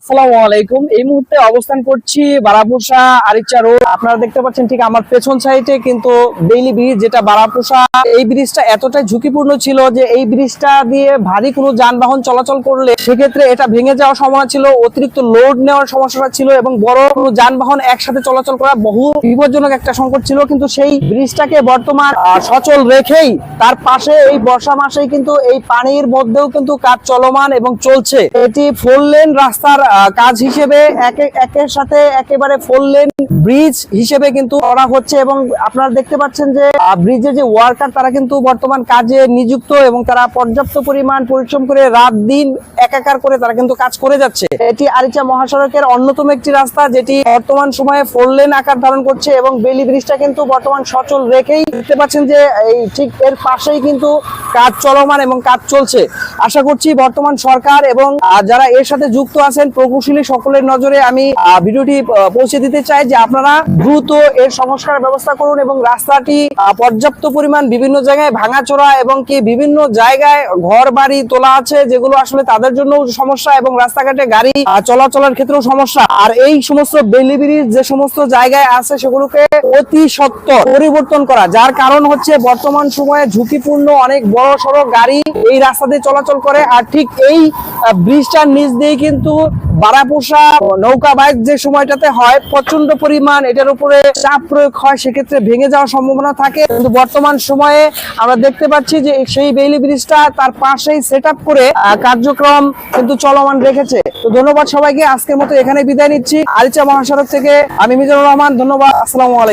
আসসালামু আলাইকুম। এই মুহূর্তে অবস্থান করছি বারাপুষা আরিচা রোড। আপনারা দেখতে পাচ্ছেন ঠিক আমার পেছন সাইডে কিন্তু বেইলি ব্রিজ, যেটা বারাপুষা। এই ব্রিজটা এতটাই ঝুঁকিপূর্ণ ছিল যে এই ব্রিজটা দিয়ে ভারী কোনো যানবাহন চলাচল করলে সেক্ষেত্রে এটা ভেঙে যাওয়ার সম্ভাবনা ছিল, অতিরিক্ত লোড নেওয়ার সমস্যা ছিল এবং বড় কোনো যানবাহন একসাথে চলাচল করা বহু বিপজ্জনক একটা সংকট ছিল। কিন্তু সেই ব্রিজটাকে বর্তমান সচল রেখেই তার পাশে এই বর্ষা মাসেই কিন্তু এই পানির মধ্যেও কিন্তু কাজ চলমান এবং চলছে। এটি 4 লেন রাস্তার কাজ হিসেবে একের সাথে একেবারে 4 লেন ব্রিজ হিসেবে কিন্তু করা হচ্ছে এবং আপনারা দেখতে পাচ্ছেন যে ব্রিজের যে ওয়ার্কার তারা কিন্তু বর্তমান কাজে নিযুক্ত এবং তারা পর্যাপ্ত পরিমাণ পরিশ্রম করে রাত দিন একাকার করে তারা কিন্তু কাজ করে যাচ্ছে। এটি আরিচা মহাসড়কের অন্যতম একটি রাস্তা, যেটি বর্তমান সময়ে 4 লেন আকার ধারণ করছে এবং বেইলি ব্রিজটা কিন্তু বর্তমান সচল রেখেই দেখতে পাচ্ছেন যে এই ঠিক এর পাশেই কিন্তু কাজ চলমান এবং কাজ চলছে। আশা করছি বর্তমান সরকার এবং যারা এর সাথে যুক্ত আছেন প্রকৌশলী সকলের নজরে আমি ভিডিওটি পৌঁছে দিতে চাই যে আপনারা দ্রুত এর সংস্কার ব্যবস্থা করুন এবং রাস্তাটি পর্যাপ্ত পরিমাণ বিভিন্ন জায়গায় ভাঙাচোরা এবং কি বিভিন্ন জায়গায় ঘর বাড়ি তোলা আছে, যেগুলো আসলে তাদের জন্য সমস্যা এবং রাস্তাঘাটে গাড়ি চলাচলের ক্ষেত্রেও সমস্যা। আর এই সমস্ত বেইলি ব্রিজ যে সমস্ত জায়গায় আছে সেগুলোকে অতি সত্বর পরিবর্তন করা, যার কারণ হচ্ছে বর্তমান সময়ে ঝুঁকিপূর্ণ অনেক বড় সড়ো গাড়ি এই রাস্তা দিয়ে চলাচল করে। আর ঠিক এই ব্রিজটার নিচ দিয়ে কিন্তু বারাপুষা নৌকা বাইক যে সময়টাতে হয় প্রচন্ড পরিমাণ এটার উপরে চাপ প্রয়োগ হয়, সেক্ষেত্রে ভেঙে যাওয়ার সম্ভাবনা থাকে। কিন্তু বর্তমান সময়ে আমরা দেখতে পাচ্ছি যে সেই বেইলি ব্রিজটা তার পাশেই সেট আপ করে কার্যক্রম কিন্তু চলমান রেখেছে। তো ধন্যবাদ সবাইকে, আজকের মতো এখানে বিদায় নিচ্ছি। আরিচা মহাসড়ক থেকে আমি মিজানুর রহমান, ধন্যবাদ। আসসালামু আলাইকুম।